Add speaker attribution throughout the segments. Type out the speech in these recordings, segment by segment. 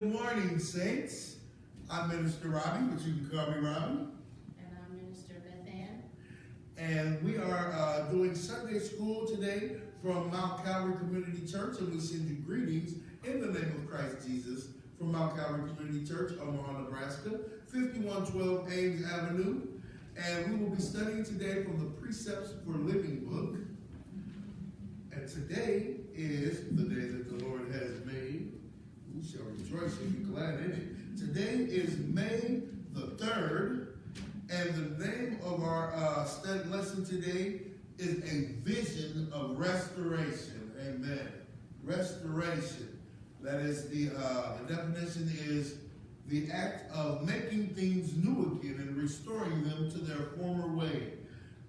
Speaker 1: Good morning, saints. I'm Minister Robbie, but you can call me Robbie.
Speaker 2: And I'm Minister Beth.
Speaker 1: And we are doing Sunday school today from Mount Calvary Community Church, and we send you greetings in the name of Christ Jesus from Mount Calvary Community Church, Omaha, Nebraska, 5112 Ames Avenue. And we will be studying today from the Precepts for Living book. And today is the day that the Lord has made. We shall rejoice and be glad in it. Today is May the 3rd, and the name of our study lesson today is A Vision of Restoration. Amen. Restoration. That is the definition is the act of making things new again and restoring them to their former way.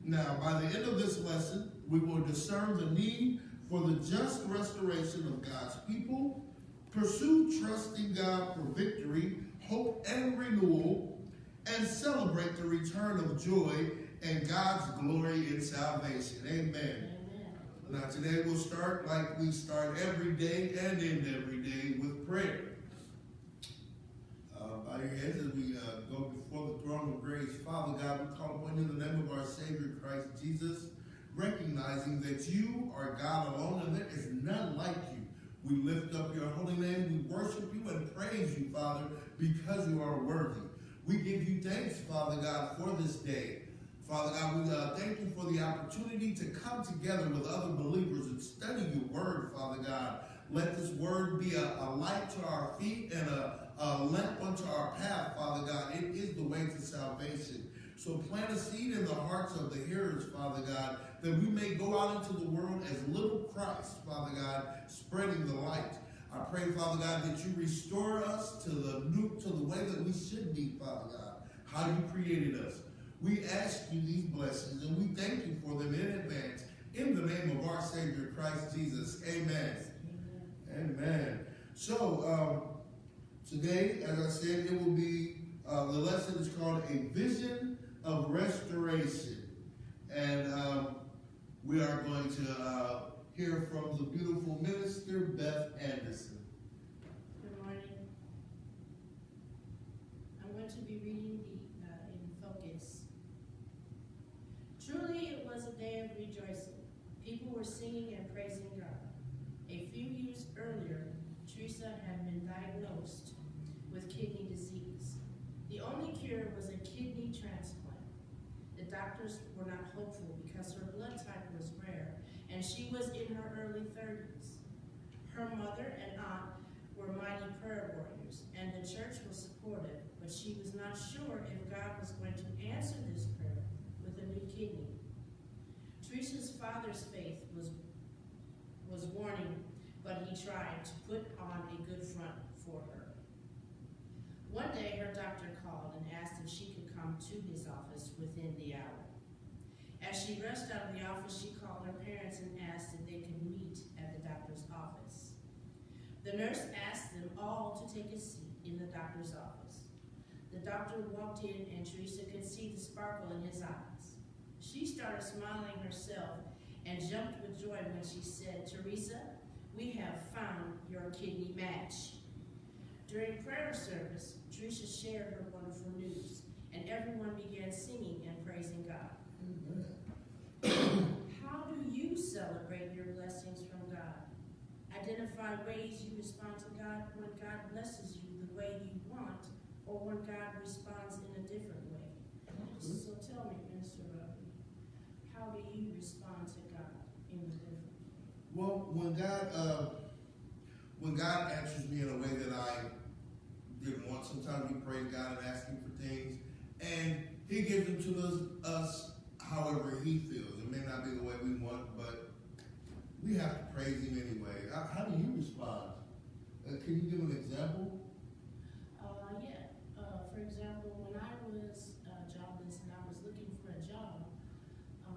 Speaker 1: Now, by the end of this lesson, we will discern the need for the just restoration of God's people, pursue trusting God for victory, hope, and renewal, and celebrate the return of joy and God's glory in salvation. Amen.
Speaker 2: Amen.
Speaker 1: Now today we'll start like we start every day and end every day with prayer. Bow your heads as we go before the throne of grace. Father God, we call upon you in the name of our Savior Christ Jesus, recognizing that you are God alone and there is none like you. We lift up your holy name. We worship you and praise you, Father, because you are worthy. We give you thanks, Father God, for this day. Father God, we thank you for the opportunity to come together with other believers and study your word, Father God. Let this word be a light to our feet and a lamp unto our path, Father God. It is the way to salvation. So plant a seed in the hearts of the hearers, Father God, that we may go out into the world as little Christ, Father God, spreading the light. I pray, Father God, that you restore us to the way that we should be, Father God, how you created us. We ask you these blessings, and we thank you for them in advance. In the name of our Savior, Christ Jesus. Amen. Amen. Amen. So, today, as I said, it will be, the lesson is called A Vision of Restoration. And we are going to hear from the beautiful minister, Beth Anderson.
Speaker 2: Good morning. I'm going to be reading in Focus. Truly it was a day of rejoicing. People were singing and praising God. A few years earlier, Teresa had been diagnosed with kidney disease. The only cure was a kidney transplant. The doctors were not hopeful because her blood type was rare and she was in her early 30s. Her mother and aunt were mighty prayer warriors and the church was supportive, but she was not sure if God was going to answer this prayer with a new kidney. Teresa's father's faith was warning, but he tried to put on a good front for her. One day, her doctor called and asked if she could come to his office within the hour. As she rushed out of the office, she called her parents and asked if they could meet at the doctor's office. The nurse asked them all to take a seat in the doctor's office. The doctor walked in and Teresa could see the sparkle in his eyes. She started smiling herself and jumped with joy when she said, "Teresa, we have found your kidney match." During prayer service, Teresa shared her wonderful news, and everyone began singing and praising God. How do you celebrate your blessings from God? Identify ways you respond to God when God blesses you the way you want, or when God responds in a different way. So tell me, Minister Robbie, how do you respond to God in a different way?
Speaker 1: Well, when God answers me in a way that I didn't want, sometimes we praise God and ask Him for things, and He gives them to us however He feels. It may not be the way we want, but we have to praise Him anyway. How do you respond? Can you give an example?
Speaker 2: For example, when I was jobless and I was looking for a job, I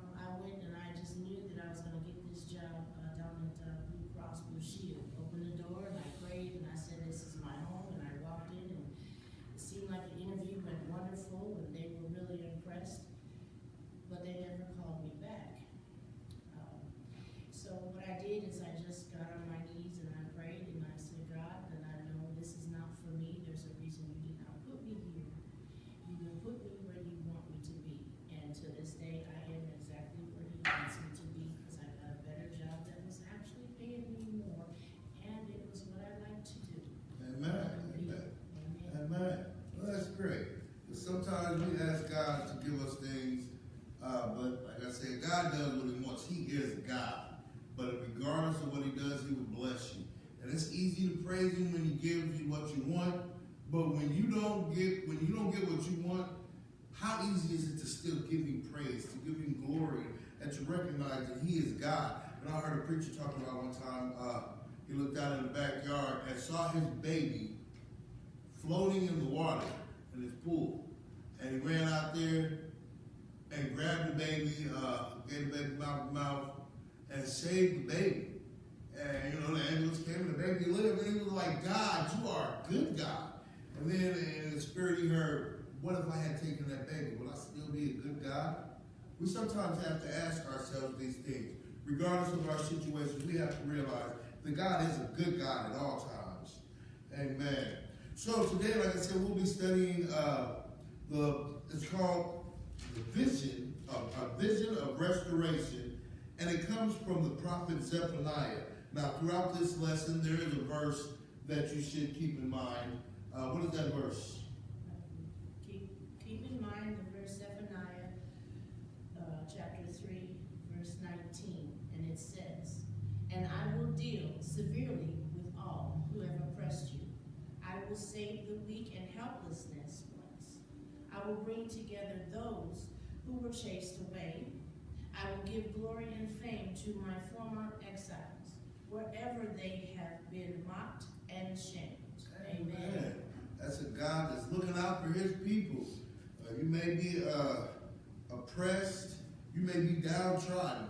Speaker 2: went and I just knew that I was going to get this job down at Blue Cross Blue Shield. Opened the door and I prayed and I said, "This is my home," and I walked in and it seemed like the interview went wonderful and they were really impressed, but they never called me back. So what I did is I just got on my knees and I prayed and I said, "God," and I know this is
Speaker 1: sometimes we ask God to give us things, but like I said, God does what he wants. He is God. But regardless of what he does, he will bless you. And it's easy to praise him when he gives you what you want. But when you don't get what you want, how easy is it to still give him praise, to give him glory, and to recognize that he is God? And I heard a preacher talking about one time, he looked out in the backyard and saw his baby floating in the water in his pool. And he ran out there and grabbed the baby, gave the baby mouth to mouth, and saved the baby. And, the ambulance came and the baby lived. And he was like, God, you are a good God. And then in the spirit he heard, what if I had taken that baby? Would I still be a good God? We sometimes have to ask ourselves these things. Regardless of our situations, we have to realize that God is a good God at all times. Amen. So today, like I said, we'll be studying it's called the vision, a vision of restoration, and it comes from the prophet Zephaniah. Now, throughout this lesson, there is a verse that you should keep in mind. What is that verse?
Speaker 2: Keep in mind the verse Zephaniah, chapter 3, verse 19, and it says, "And I will deal severely with all who have oppressed you. I will save the weak and helplessness ones. I will bring together those who were chased away. I will give glory and fame to my former exiles, wherever they have been mocked and shamed." Amen.
Speaker 1: That's a God that's looking out for his people. You may be oppressed, you may be downtrodden,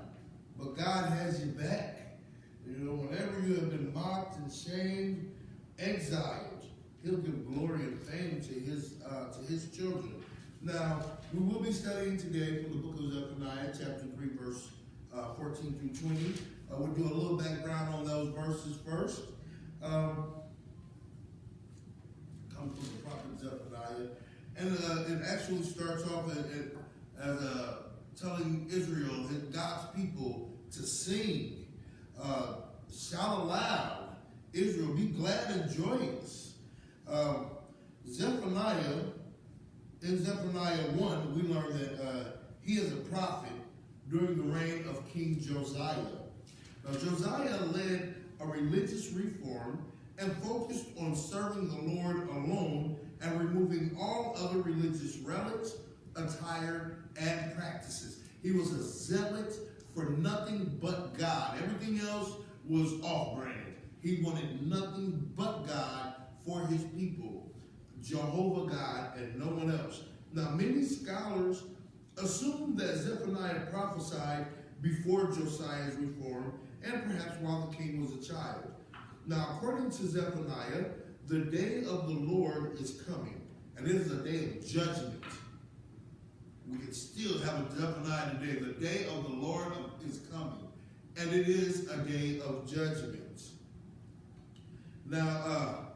Speaker 1: but God has your back. Whenever you have been mocked and shamed, exiled, he'll give glory and fame to his children. Now, we will be studying today from the book of Zephaniah, chapter 3, verse 14 through 20. We'll do a little background on those verses first. Comes from the prophet Zephaniah. And it actually starts off as telling Israel, God's people, to sing. Shout aloud. Israel, be glad and joyous. In Zephaniah 1, we learn that he is a prophet during the reign of King Josiah. Now, Josiah led a religious reform and focused on serving the Lord alone and removing all other religious relics, attire, and practices. He was a zealot for nothing but God. Everything else was off-brand. He wanted nothing but God for his people, Jehovah God and no one else. Now, many scholars assume that Zephaniah prophesied before Josiah's reform and perhaps while the king was a child. Now, according to Zephaniah, the day of the Lord is coming, and it is a day of judgment. We can still have a Zephaniah today. The day of the Lord is coming, and it is a day of judgment. Now,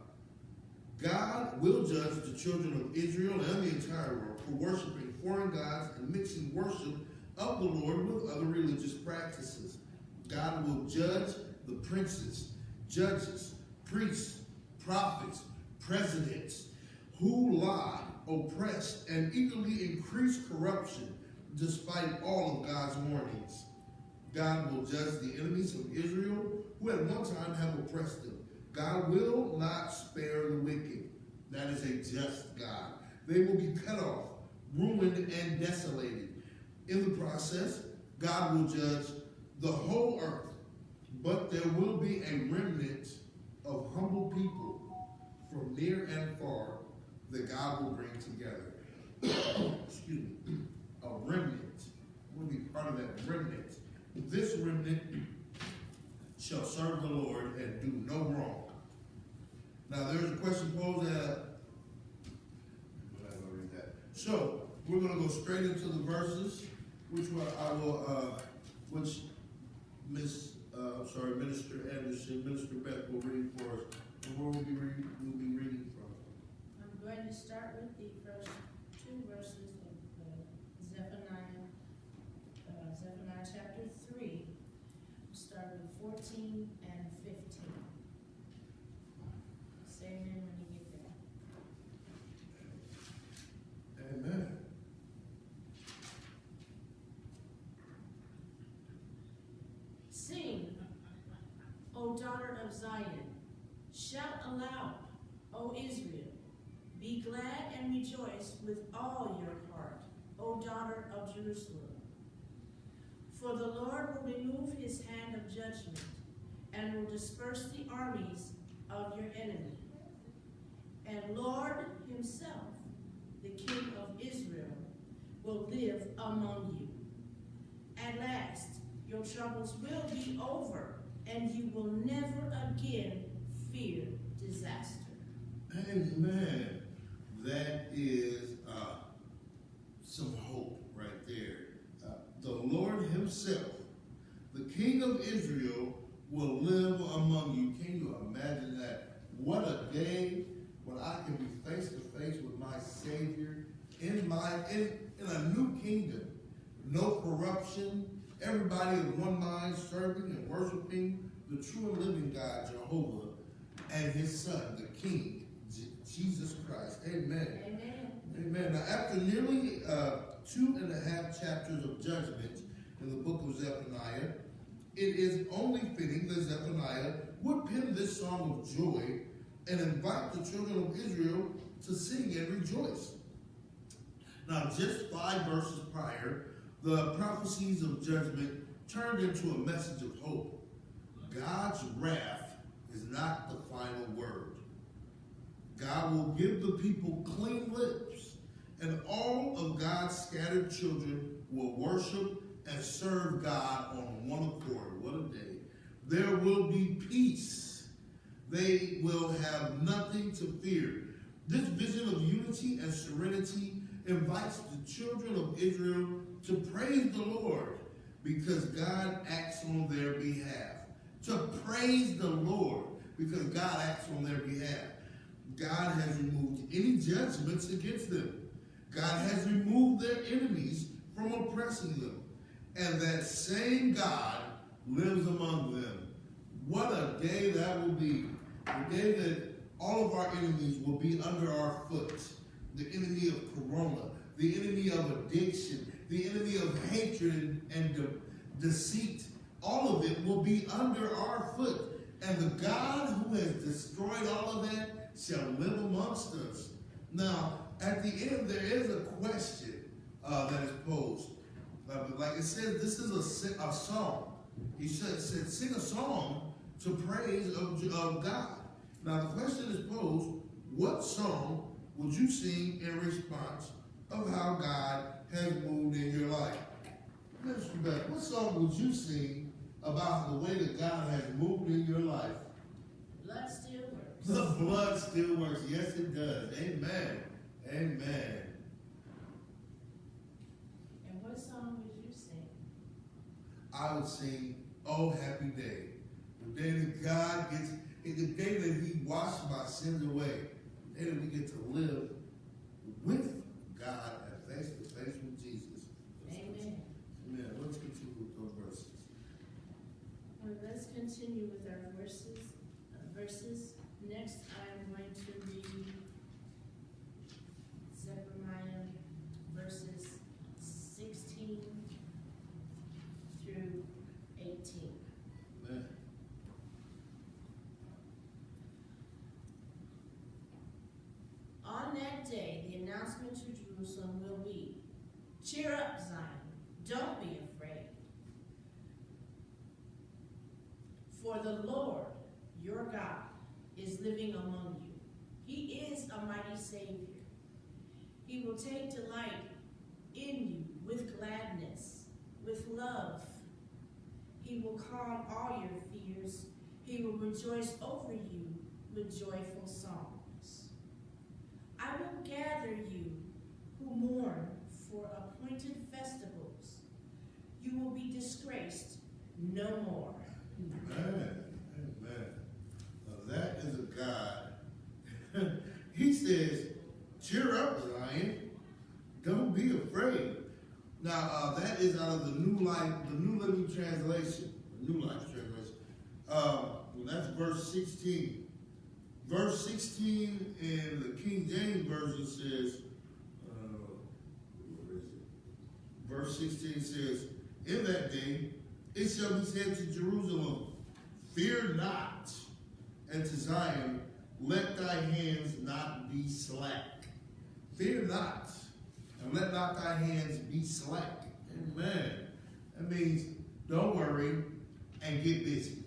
Speaker 1: God will judge the children of Israel and the entire world for worshiping foreign gods and mixing worship of the Lord with other religious practices. God will judge the princes, judges, priests, prophets, presidents who lie, oppress, and eagerly increase corruption despite all of God's warnings. God will judge the enemies of Israel who at one time have oppressed them. God will not spare the wicked. That is a just God. They will be cut off, ruined, and desolated. In the process, God will judge the whole earth, but there will be a remnant of humble people from near and far that God will bring together. Excuse me. A remnant. We'll be part of that remnant. This remnant shall serve the Lord and do no wrong. Now, there's a question posed at. So, we're going to go straight into the verses, which Minister Anderson, Minister Beth will read for us. And where we'll be reading from.
Speaker 2: I'm going to start with the first two verses of Zephaniah chapter 3. Start with 14 and 15. Say amen when you get there. Zion. Shout aloud, O Israel. Be glad and rejoice with all your heart, O daughter of Jerusalem. For the Lord will remove his hand of judgment and will disperse the armies of your enemy. And Lord himself, the King of Israel, will live among you. At last, your troubles will be over, and you will never again fear disaster.
Speaker 1: Amen. That is some hope right there. The Lord himself, the King of Israel, will live among you. Can you imagine that? What a day when I can be face to face with my Savior in a new kingdom. No corruption. Everybody in one mind, serving and worshiping the true and living God, Jehovah, and his Son, the King, Jesus Christ. Amen.
Speaker 2: Amen.
Speaker 1: Amen. Now, after nearly 2.5 chapters of judgment in the book of Zephaniah, it is only fitting that Zephaniah would pen this song of joy and invite the children of Israel to sing and rejoice. Now, just 5 verses prior, the prophecies of judgment turned into a message of hope. God's wrath is not the final word. God will give the people clean lips, and all of God's scattered children will worship and serve God on one accord. What a day. There will be peace. They will have nothing to fear. This vision of unity and serenity invites the children of Israel to praise the Lord because God acts on their behalf. To praise the Lord because God acts on their behalf. God has removed any judgments against them. God has removed their enemies from oppressing them. And that same God lives among them. What a day that will be. The day that all of our enemies will be under our foot. The enemy of corona, the enemy of addiction, the enemy of hatred and deceit. All of it will be under our foot. And the God who has destroyed all of that shall live amongst us. Now, at the end, there is a question that is posed. Like it says, this is a song. He said, sing a song to praise of God. Now, the question is posed, what song would you sing in response of how God has moved in your life? Mr. Beth, what song would you sing about the way that God has moved in your life?
Speaker 2: Blood still works.
Speaker 1: The blood still works. Yes, it does. Amen. Amen.
Speaker 2: And what song would you sing?
Speaker 1: I would sing, "Oh, happy day." The day that God gets, the day that he washed my sins away. The day that we get to live with God and face to face with Jesus.
Speaker 2: Amen.
Speaker 1: Amen. Let's continue with those verses.
Speaker 2: Well, let's continue with our verses. Next, I'm going to read Zephaniah verses 16 through 18.
Speaker 1: Amen.
Speaker 2: On that day, the announcement to Jerusalem will be, "Cheer up, Zion, don't be afraid. For the Lord, your God, is living among you. He is a mighty Savior. He will take delight in you with gladness, with love. He will calm all your fears. He will rejoice over you with joyful songs. I will gather you who mourn for appointed festivals. You will be disgraced no more."
Speaker 1: Amen. Amen. Now that is a God. He says, "Cheer up, Zion. Don't be afraid." Now that is out of the New Living Translation, the New Life Translation. That's verse 16. Verse 16 in the King James Version says, where is it? Verse 16 says, "In that day it shall be said to Jerusalem, fear not. and to Zion, let thy hands not be slack. Fear not, and let not thy hands be slack. Amen. That means don't worry and get busy.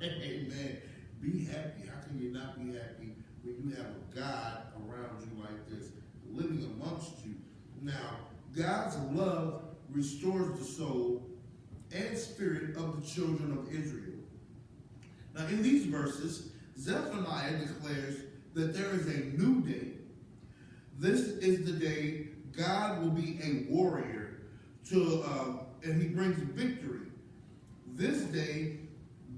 Speaker 1: Amen. Be happy. How can you not be happy when you have a God around you like this, living amongst you? Now, God's love restores the soul and spirit of the children of Israel. Now, in these verses, Zephaniah declares that there is a new day. This is the day God will be a warrior and he brings victory. This day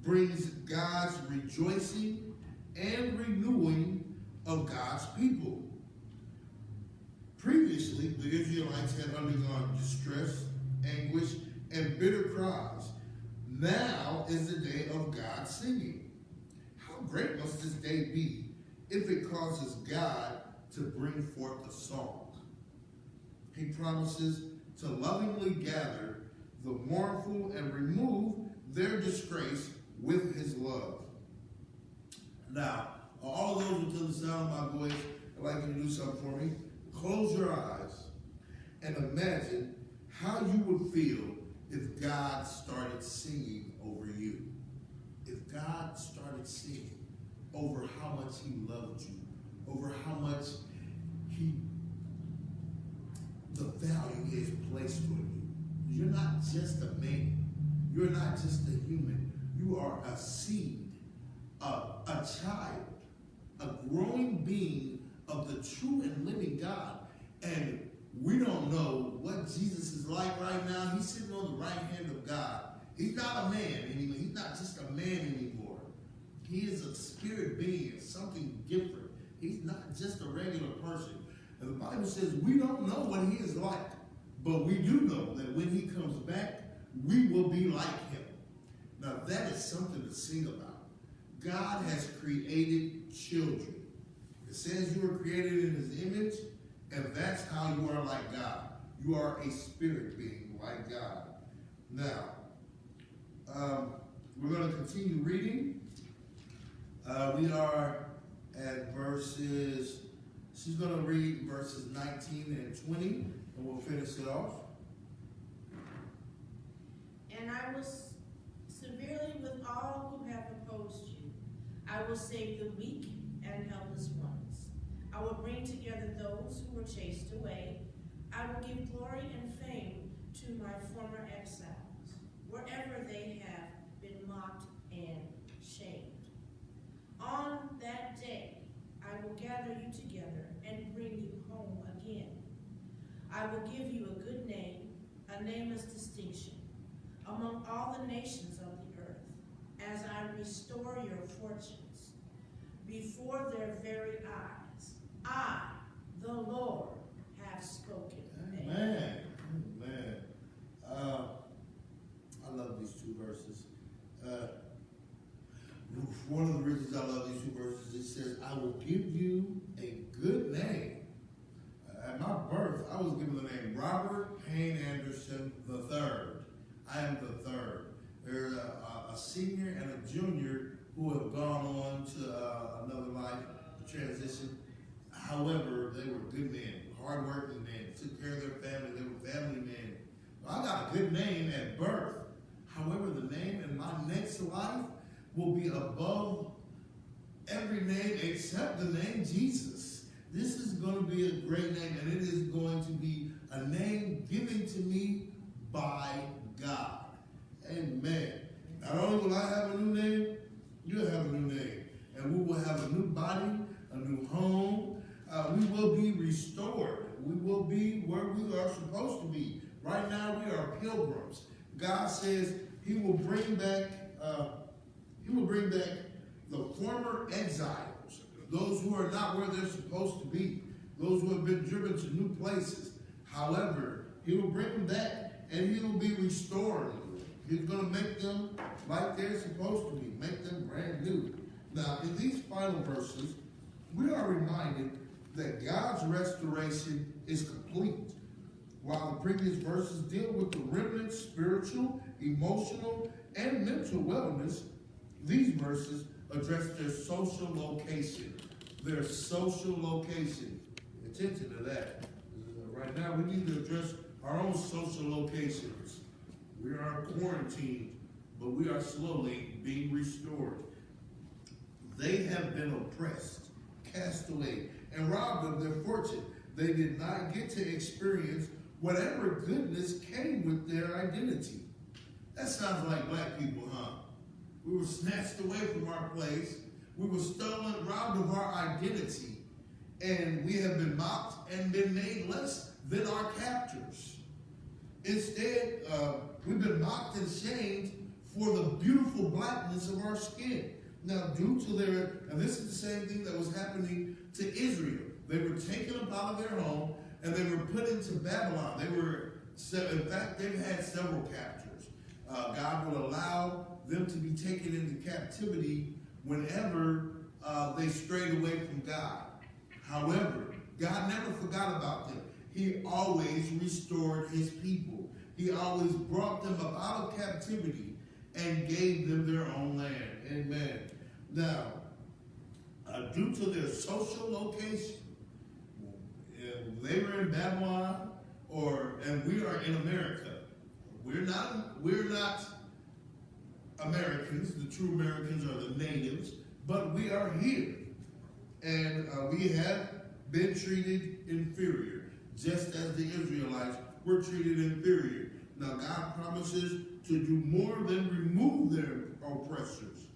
Speaker 1: brings God's rejoicing and renewing of God's people. Previously, the Israelites had undergone distress, anguish, and bitter cries. Now is the day of God's singing. How great must this day be if it causes God to bring forth a song? He promises to lovingly gather the mournful and remove their disgrace with his love. Now, all those who to the sound of my voice, I'd like you to do something for me. Close your eyes and imagine how you would feel if God started singing over you. If God started singing over how much he loved you, over how much the value he has placed on you. You're not just a man. You're not just a human. You are a seed, a child, a growing being of the true and living God. And we don't know what Jesus is like right now. He's sitting on the right hand of God. He's not a man anymore. He's not just a man anymore. He is a spirit being, something different. He's not just a regular person. And the Bible says we don't know what he is like, but we do know that when he comes back, we will be like him. Now that is something to sing about. God has created children. It says you were created in his image, and that's how you are like God. You are a spirit being like God. Now, we're going to continue reading. We are at verses, she's going to read verses 19 and 20, and we'll finish it off.
Speaker 2: And I will severely with all who have opposed you. I will save the weak and helpless ones. I will bring together those who were chased away. I will give glory and fame to my former exiles, wherever they have been mocked and shamed. On that day, I will gather you together and bring you home again. I will give you a good name, a nameless distinction, among all the nations of the earth, as I restore your fortunes before their very eyes. I, the Lord, have spoken.
Speaker 1: Amen. Amen. I love these two verses. One of the reasons I love these two verses, it says, I will give you a good name. At my birth, I was given the name Robert Payne Anderson III. I am the third. There's a senior and a junior who have gone on to another life, transition. However, they were good men, hardworking men, took care of their family. They were family men. Well, I got a good name at birth. However, the name in my next life will be above every name except the name Jesus. This is going to be a great name, and it is going to be a name given to me by God. Amen. Not only will I have a new name, you'll have a new name. And we will have a new body, a new home. We will be restored. We will be where we are supposed to be. Right now, we are pilgrims. God says he will bring back the former exiles, those who are not where they're supposed to be, those who have been driven to new places. However, he will bring them back and he will be restoring them. He's going to make them like they're supposed to be, make them brand new. Now, in these final verses, we are reminded that God's restoration is complete. While the previous verses deal with the remnant's spiritual, emotional, and mental wellness, these verses address their social location. Their social location. Pay attention to that. Right now, we need to address our own social locations. We are quarantined, but we are slowly being restored. They have been oppressed, cast away, and robbed of their fortune. They did not get to experience whatever goodness came with their identity. That sounds like black people, huh? We were snatched away from our place. We were stolen, robbed of our identity. And we have been mocked and been made less than our captors. Instead, we've been mocked and shamed for the beautiful blackness of our skin. Now, due to and this is the same thing that was happening to Israel. They were taken up out of their home and they were put into Babylon. In fact, they've had several captors. God will allow them to be taken into captivity whenever they strayed away from God. However, God never forgot about them. He always restored his people. He always brought them up out of captivity and gave them their own land. Amen. Now, due to their social location, they were in Babylon, and we are in America. We're not Americans. The true Americans are the natives, but we are here, and we have been treated inferior, just as the Israelites were treated inferior. Now, God promises to do more than remove their oppressors.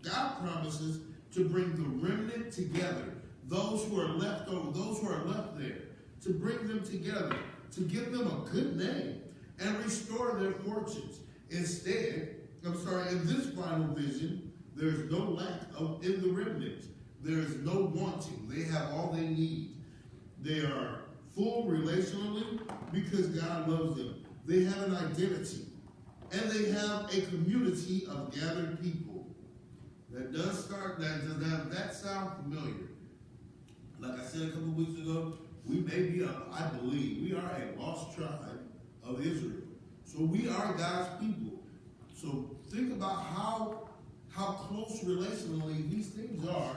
Speaker 1: God promises to bring the remnant together, those who are left over, those who are left there, to bring them together, to give them a good name, and restore their fortunes. Instead, in this final vision, there's no lack in the remnant. There is no wanting. They have all they need. They are full relationally because God loves them. They have an identity. And they have a community of gathered people. Does that sound familiar? Like I said a couple of weeks ago, we may be, I believe, we are a lost tribe of Israel. So we are God's people. So think about how close relationally these things are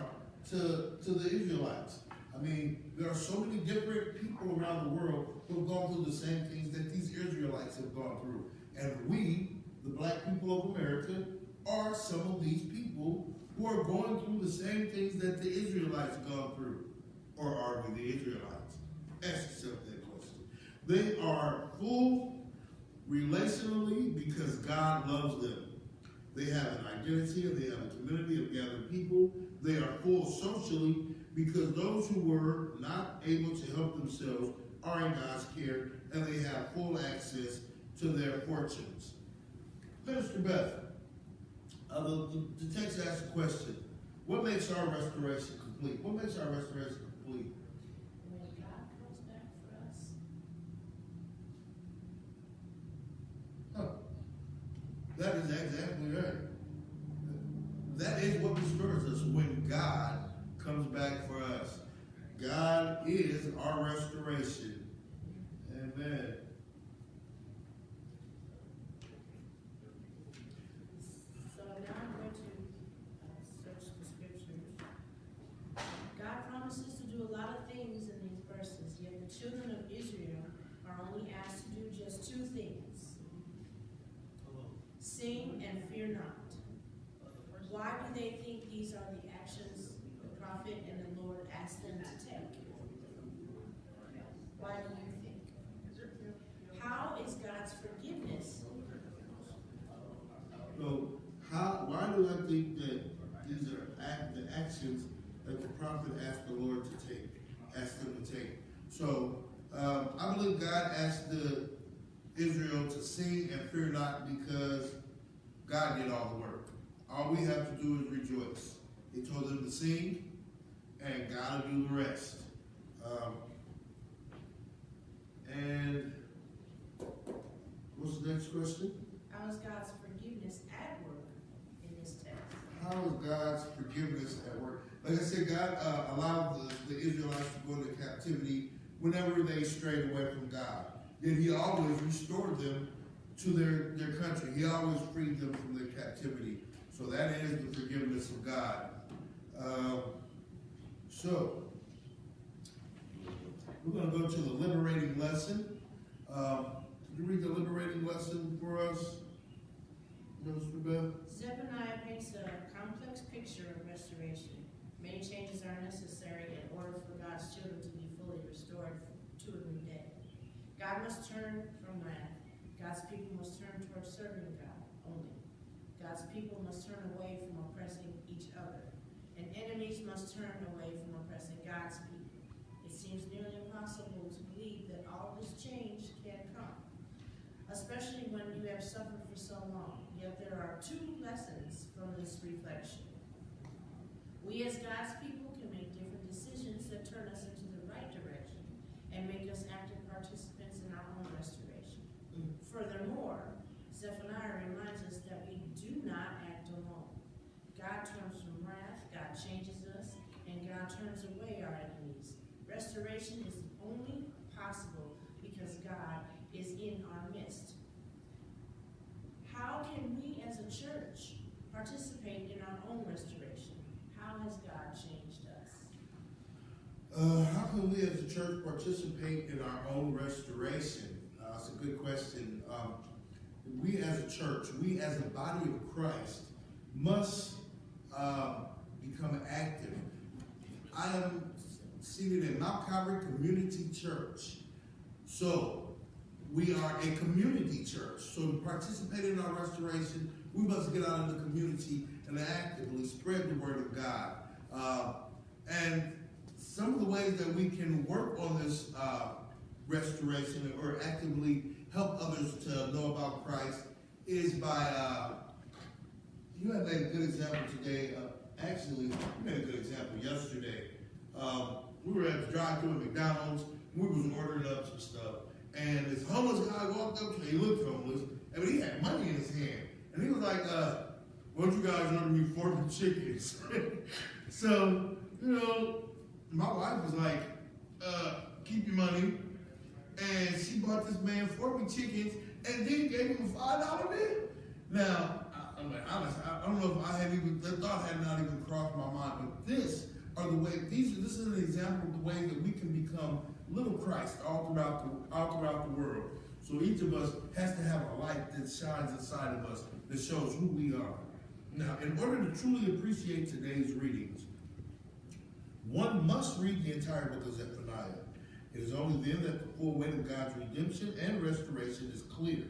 Speaker 1: to the Israelites. I mean, there are so many different people around the world who have gone through the same things that these Israelites have gone through. And we, the black people of America, are some of these people who are going through the same things that the Israelites have gone through. Or are we the Israelites? Ask yourself that question. They are full relationally because God loves them. They have an identity and they have a community of gathered people. They are full socially because those who were not able to help themselves are in God's care and they have full access to their fortunes. Minister Beth, the text asks a question. What makes our restoration complete? What makes our restoration complete?
Speaker 2: When God comes back for us.
Speaker 1: That is exactly right. That is what restores us when God comes back for us. God is our restoration. Amen.
Speaker 2: So now I'm going to search the scriptures. God promises to do a lot of things in these verses, yet the children of Israel are only asked to do just two things. Sing and fear not. Why do they think these are the actions the prophet and the Lord asked them to take? Why do you think? How is God's forgiveness?
Speaker 1: So, why do I think that these are the actions that the prophet asked the Lord to take, asked them to take? So, I believe God asked Israel to sing and fear not because God did all the work. All we have to do is rejoice. He told them to sing, and God will do the rest. And what's the next question?
Speaker 2: How is God's forgiveness at work in this text?
Speaker 1: How is God's forgiveness at work? Like I said, God allowed the Israelites to go into captivity whenever they strayed away from God. Yet he always restored them to their country. He always freed them from their captivity. So that is the forgiveness of God. So we're going to go to the liberating lesson. Could you read the liberating lesson for us, Minister Beth?
Speaker 2: Zephaniah paints a complex picture of restoration. Many changes are necessary in order for God's children to be fully restored to a new day. God must turn from wrath. God's people must turn towards serving God only. God's people must turn away from oppressing each other. And enemies must turn away from oppressing God's people. It seems nearly impossible to believe that all this change can come, especially when you have suffered for so long. Yet there are two lessons from this reflection. We as God's people can make different decisions that turn us into the right direction and make us active participants in our own restoration. Furthermore, Zephaniah reminds us that we do not act alone. God turns from wrath, God changes us, and God turns away our enemies. Restoration is only possible because God is in our midst. How can we as a church participate in our own restoration? How has God changed us?
Speaker 1: How can we as a church participate in our own restoration? That's a good question. We as a church, we as a body of Christ must become active. I am seated in Mount Calvary Community Church. So we are a community church. So to participate in our restoration, we must get out in the community and actively spread the word of God. And some of the ways that we can work on this restoration or actively help others to know about Christ is by, you had made a good example today. Actually, you made a good example yesterday. We were at the drive-thru at McDonald's. We was ordering up some stuff. And this homeless guy walked up to me. He looked homeless. I mean, he had money in his hand. And he was like, why don't you guys order me 40 chickens? So, you know, my wife was like, keep your money. And she bought this man 40 chickens and then gave him a $5 bill. Now, I'm like, honest, I don't know if I had even, that thought had not even crossed my mind, but this is an example of the way that we can become little Christ all throughout the world. So each of us has to have a light that shines inside of us that shows who we are. Now, in order to truly appreciate today's readings, one must read the entire book of Zephaniah. It is only then that the full weight of God's redemption and restoration is clear.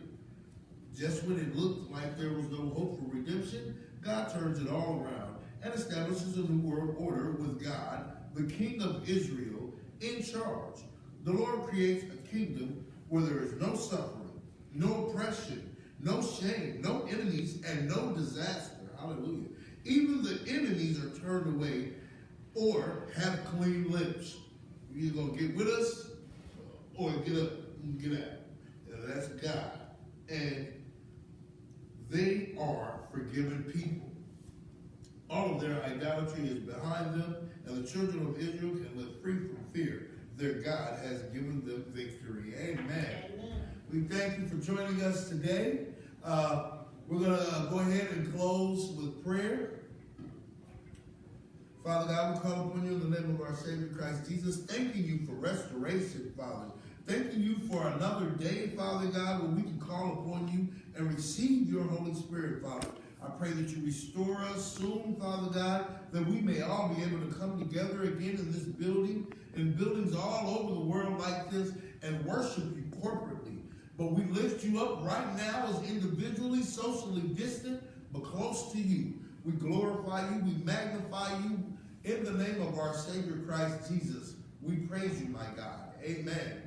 Speaker 1: Just when it looked like there was no hope for redemption, God turns it all around and establishes a new world order with God, the King of Israel, in charge. The Lord creates a kingdom where there is no suffering, no oppression, no shame, no enemies, and no disaster. Hallelujah. Even the enemies are turned away or have clean lips. You're either going to get with us or get up and get out. And that's God. And they are forgiven people. All of their idolatry is behind them, and the children of Israel can live free from fear. Their God has given them victory. Amen.
Speaker 2: Amen.
Speaker 1: We thank you for joining us today. We're going to go ahead and close with prayer. Father God, we call upon you in the name of our Savior Christ Jesus, thanking you for restoration, Father. Thanking you for another day, Father God, where we can call upon you and receive your Holy Spirit, Father. I pray that you restore us soon, Father God, that we may all be able to come together again in this building, in buildings all over the world like this, and worship you corporately. But we lift you up right now as individually, socially distant, but close to you. We glorify you, we magnify you in the name of our Savior Christ Jesus. We praise you, my God. Amen.